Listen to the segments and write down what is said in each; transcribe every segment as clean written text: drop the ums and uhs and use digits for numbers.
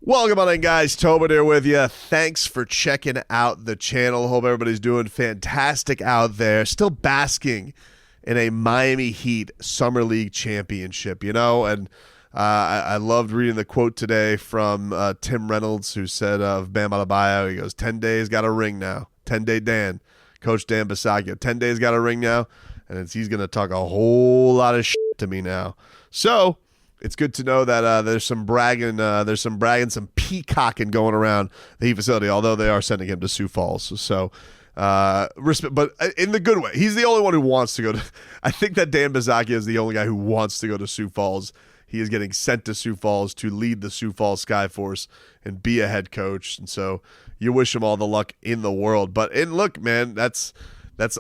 Welcome on in, guys. Tobin here with you. Thanks for checking out the channel. Hope everybody's doing fantastic out there. Still basking in a Miami Heat Summer League championship, and I loved reading the quote today from Tim Reynolds, who said of Bam Adebayo, he goes, 10 days got a ring now. 10-day Dan, Coach Dan Bisaccia, 10 days got a ring now, and he's going to talk a whole lot of shit to me now. So it's good to know that there's some bragging, some peacocking going around the Heat facility, although they are sending him to Sioux Falls. So, respect, but in the good way. He's the only one who wants to go to. I think that Dan Bisaccia is the only guy who wants to go to Sioux Falls. He is getting sent to Sioux Falls to lead the Sioux Falls Skyforce and be a head coach. And so you wish him all the luck in the world. And look, man, that's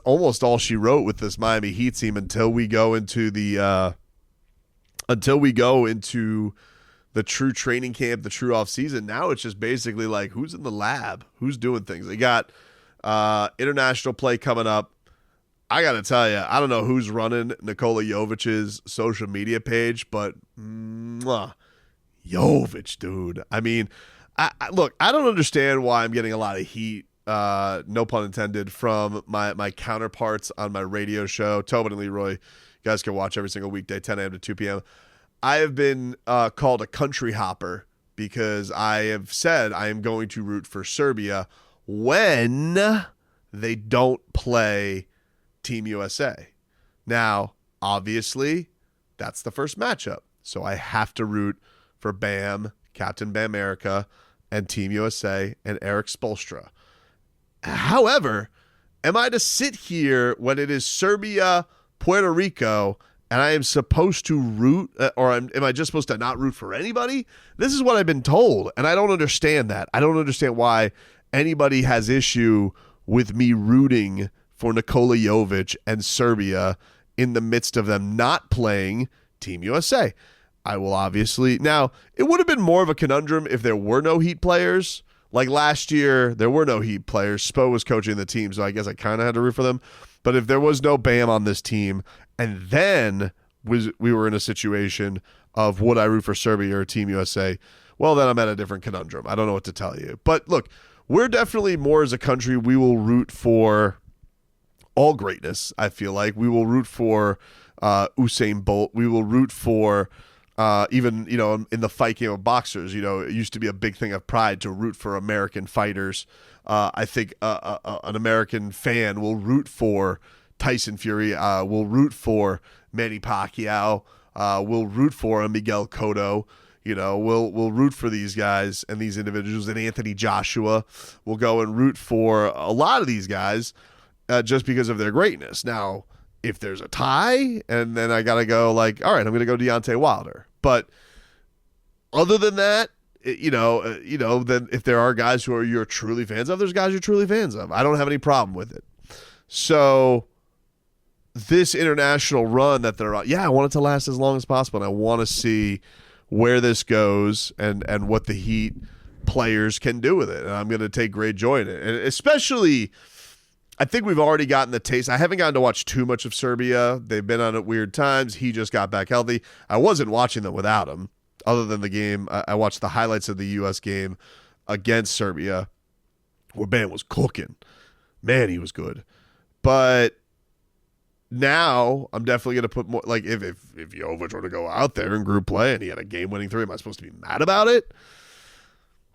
almost all she wrote with this Miami Heat team until we go into the true training camp, the true offseason. Now it's just basically like, who's in the lab? Who's doing things? They got international play coming up. I got to tell you, I don't know who's running Nikola Jovic's social media page, but Jovic, dude. I mean, look, I don't understand why I'm getting a lot of heat, no pun intended, from my counterparts on my radio show, Tobin and Leroy. You guys can watch every single weekday, 10 a.m. to 2 p.m. I have been called a country hopper because I have said I am going to root for Serbia when they don't play Team USA. Now, obviously, that's the first matchup. So I have to root for Bam, Captain Bam America, and Team USA, and Eric Spoelstra. However, am I to sit here when it is Serbia, Puerto Rico, and I am supposed to root, or am I just supposed to not root for anybody? This is what I've been told, and I don't understand that. I don't understand why anybody has issue with me rooting for Nikola Jovic and Serbia in the midst of them not playing Team USA. I will obviously... Now, it would have been more of a conundrum if there were no Heat players. Like last year, there were no Heat players. Spo was coaching the team, so I guess I kind of had to root for them. But if there was no Bam on this team, and then we were in a situation of would I root for Serbia or Team USA, well, then I'm at a different conundrum. I don't know what to tell you. But look, we're definitely more as a country, we will root for all greatness, I feel like. We will root for Usain Bolt. We will root for even, in the fight game of boxers, it used to be a big thing of pride to root for American fighters. I think an American fan will root for Tyson Fury, will root for Manny Pacquiao, will root for Miguel Cotto. We'll root for these guys and these individuals, and Anthony Joshua will go and root for a lot of these guys just because of their greatness. Now, if there's a tie, and then I got to go like, all right, I'm going to go Deontay Wilder. But other than that, then if there are guys who you're truly fans of, there's guys you're truly fans of. I don't have any problem with it. So this international run that they're on, I want it to last as long as possible, and I want to see where this goes and what the Heat players can do with it. And I'm going to take great joy in it. And especially, I think we've already gotten the taste. I haven't gotten to watch too much of Serbia. They've been on at weird times. He just got back healthy. I wasn't watching them without him. Other than the game, I watched the highlights of the U.S. game against Serbia, where Bam was cooking. Man, he was good. But now I'm definitely going to put more, like if Jovic were to go out there in group play and he had a game-winning three, am I supposed to be mad about it?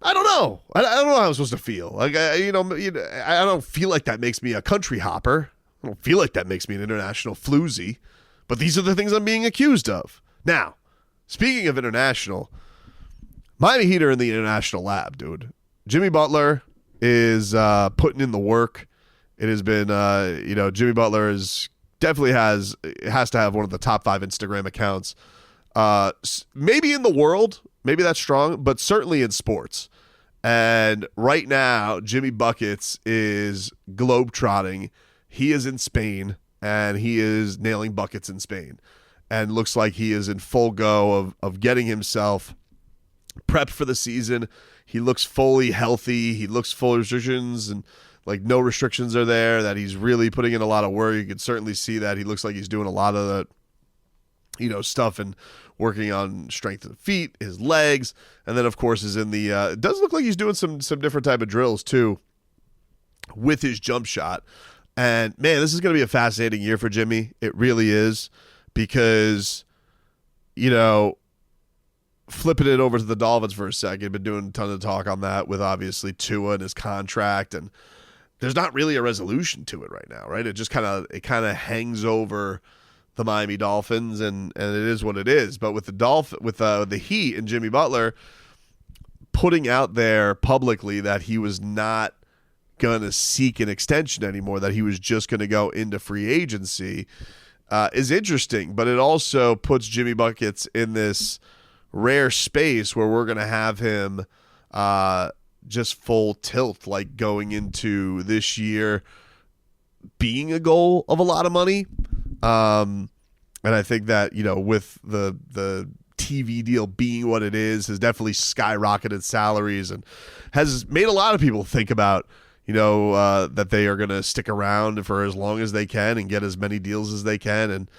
I don't know. I don't know how I'm supposed to feel. Like, I don't feel like that makes me a country hopper. I don't feel like that makes me an international floozy. But these are the things I'm being accused of. Now, speaking of international, Miami Heat are in the international lab, dude. Jimmy Butler is putting in the work. It has been, Jimmy Butler definitely has to have one of the top 5 Instagram accounts, maybe in the world. Maybe that's strong, but certainly in sports. And right now, Jimmy Buckets is globetrotting. He is in Spain, and he is nailing buckets in Spain. And looks like he is in full go of getting himself prepped for the season. He looks fully healthy. He looks full of restrictions, and like no restrictions are there, that he's really putting in a lot of work. You can certainly see that. He looks like he's doing a lot of stuff and working on strength of the feet, his legs, and then of course is in the. It does look like he's doing some different type of drills too with his jump shot. And man, this is going to be a fascinating year for Jimmy. It really is, because flipping it over to the Dolphins for a second, been doing a ton of talk on that with obviously Tua and his contract, and there's not really a resolution to it right now, right? It just kind of hangs over the Miami Dolphins, and it is what it is. But with the Heat and Jimmy Butler putting out there publicly that he was not going to seek an extension anymore, that he was just going to go into free agency, is interesting. But it also puts Jimmy Buckets in this rare space where we're going to have him just full tilt, like going into this year being a goal of a lot of money. And I think that, with the TV deal being what it is, has definitely skyrocketed salaries and has made a lot of people think about, that they are going to stick around for as long as they can and get as many deals as they can. And,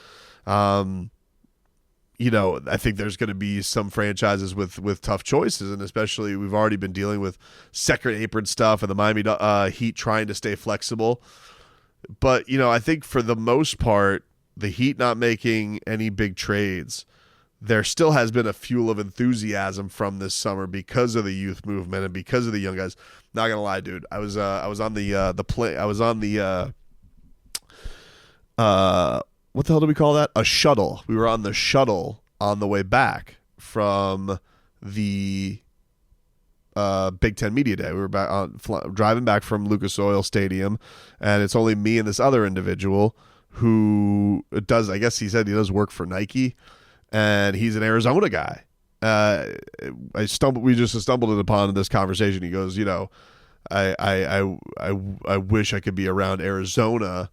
I think there's going to be some franchises with tough choices, and especially we've already been dealing with second apron stuff and the Miami Heat trying to stay flexible. But, I think for the most part, the Heat not making any big trades, there still has been a fuel of enthusiasm from this summer because of the youth movement and because of the young guys. Not gonna lie, dude, I was on the play. I was on the what the hell do we call that? A shuttle. We were on the shuttle on the way back from the Big Ten Media Day. We were driving back from Lucas Oil Stadium, and it's only me and this other individual who does, I guess he said he does work for Nike, and he's an Arizona guy. We just stumbled upon this conversation. He goes, I wish I could be around Arizona,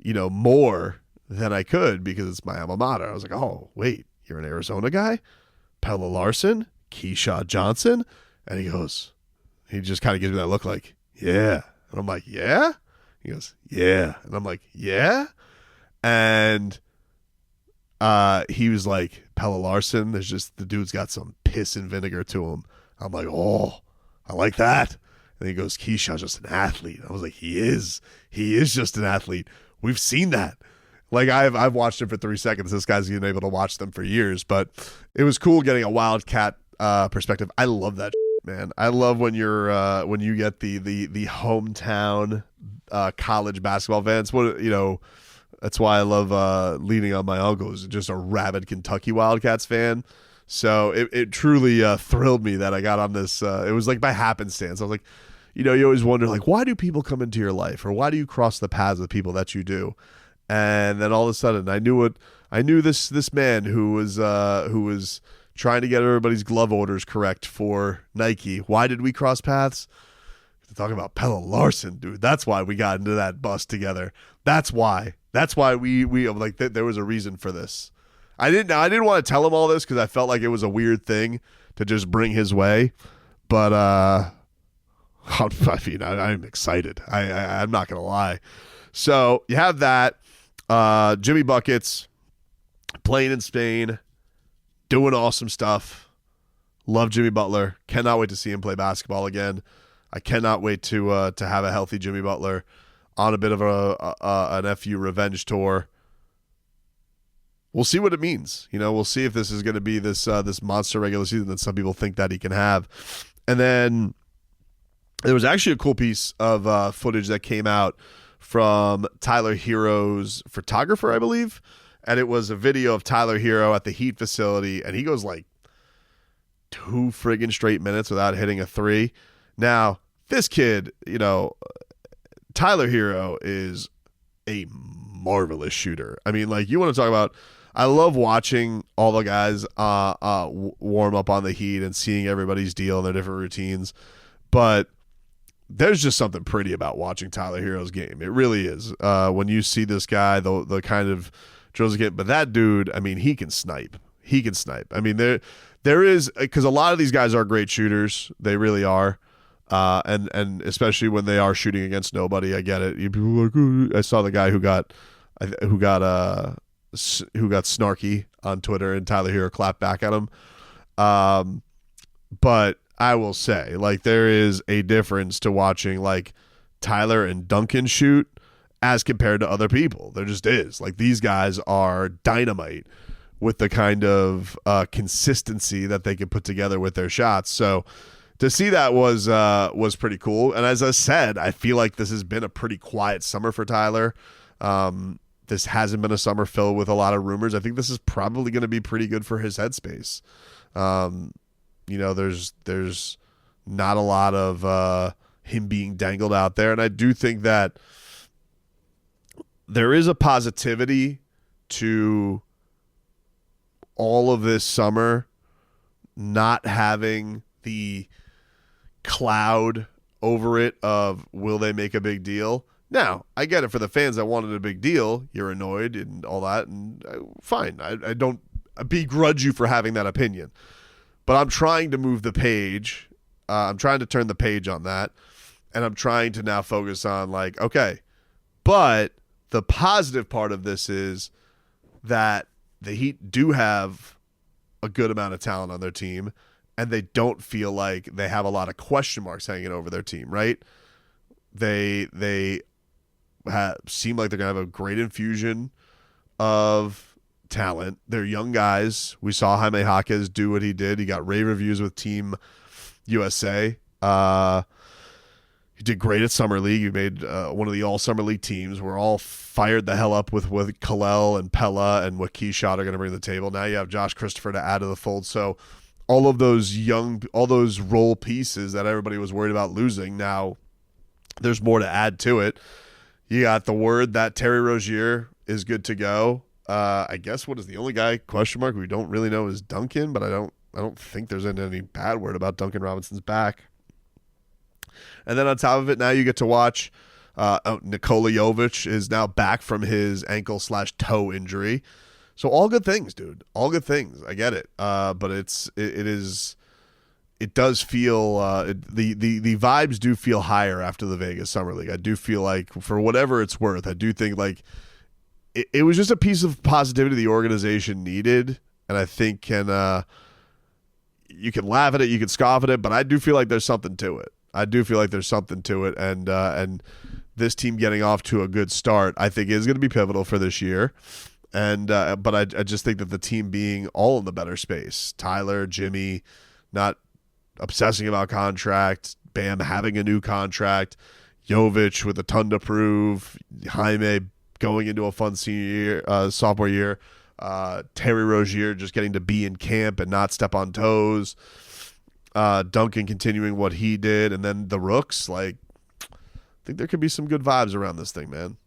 more than I could because it's my alma mater. I was like, oh, wait, you're an Arizona guy? Pella Larson? Keyshawn Johnson? And he just kind of gives me that look like, yeah. And I'm like, yeah? He goes, yeah. And I'm like, yeah? And he was like, Pella Larson, the dude's got some piss and vinegar to him. I'm like, oh, I like that. And he goes, Keyshawn's just an athlete. I was like, he is just an athlete. We've seen that. Like I've watched him for 3 seconds. This guy's been able to watch them for years, but it was cool getting a Wildcat perspective. I love that man. I love when you get the hometown college basketball fans. That's why I love leaning on my uncle, who's just a rabid Kentucky Wildcats fan. So it truly thrilled me that I got on this. It was like by happenstance. I was like, you always wonder, like, why do people come into your life, or why do you cross the paths with people that you do? And then all of a sudden, I knew this man who was trying to get everybody's glove orders correct for Nike. Why did we cross paths? Talking about Pella Larson, dude. That's why we got into that bus together. That's why we like there was a reason for this. I didn't want to tell him all this because I felt like it was a weird thing to just bring his way. But I'm excited. I'm not gonna lie. So you have that. Jimmy Buckets playing in Spain, doing awesome stuff. Love Jimmy Butler. Cannot wait to see him play basketball again. I cannot wait to have a healthy Jimmy Butler on a bit of an FU revenge tour. We'll see what it means. We'll see if this is going to be this monster regular season that some people think that he can have. And then there was actually a cool piece of footage that came out from Tyler Hero's photographer, I believe. And it was a video of Tyler Hero at the Heat facility, and he goes like 2 friggin' straight minutes without hitting a three. Now, this kid, Tyler Hero is a marvelous shooter. I mean, like, you want to talk about, I love watching all the guys warm up on the Heat and seeing everybody's deal and their different routines. But there's just something pretty about watching Tyler Hero's game. It really is. When you see this guy, the kind of drills he get, but that dude, I mean, he can snipe. I mean, there is, because a lot of these guys are great shooters. They really are. And especially when they are shooting against nobody, I get it. People are like, I saw the guy who got snarky on Twitter, and Tyler Hero clapped back at him. But I will say, like, there is a difference to watching like Tyler and Duncan shoot as compared to other people. There just is. Like, these guys are dynamite with the kind of consistency that they can put together with their shots. So to see that was pretty cool. And as I said, I feel like this has been a pretty quiet summer for Tyler. This hasn't been a summer filled with a lot of rumors. I think this is probably going to be pretty good for his headspace. There's not a lot of him being dangled out there. And I do think that there is a positivity to all of this summer not having the cloud over it of will they make a big deal. Now, I get it for the fans that wanted a big deal. You're annoyed and all that, and fine. I don't begrudge you for having that opinion. But I'm trying to move the page. I'm trying to turn the page on that, and I'm trying to now focus on, like, okay, but the positive part of this is that the Heat do have a good amount of talent on their team, and they don't feel like they have a lot of question marks hanging over their team, right? They seem like they're going to have a great infusion of talent. They're young guys. We saw Jaime Jaquez do what he did. He got rave reviews with Team USA. He did great at Summer League. He made one of the all-Summer League teams. We're all fired the hell up with what Kalel and Pella and what Keyshot are going to bring to the table. Now you have Josh Christopher to add to the fold. So all those role pieces that everybody was worried about losing, now there's more to add to it. You got the word that Terry Rozier is good to go. I guess what is the only guy question mark we don't really know is Duncan, but I don't think there's any bad word about Duncan Robinson's back. And then on top of it, now you get to watch Nikola Jovic is now back from his ankle/toe injury. So all good things, dude. All good things. I get it. But it does feel the vibes do feel higher after the Vegas Summer League. I do feel like, for whatever it's worth, I do think like it was just a piece of positivity the organization needed, and I think you can laugh at it, you can scoff at it, but I do feel like there's something to it. And this team getting off to a good start, I think, is going to be pivotal for this year. And but I just think that the team being all in the better space, Tyler, Jimmy, not obsessing about contract, Bam having a new contract, Jovic with a ton to prove, Jaime going into a fun sophomore year, Terry Rozier just getting to be in camp and not step on toes, Duncan continuing what he did, and then the Rooks. Like, I think there could be some good vibes around this thing, man.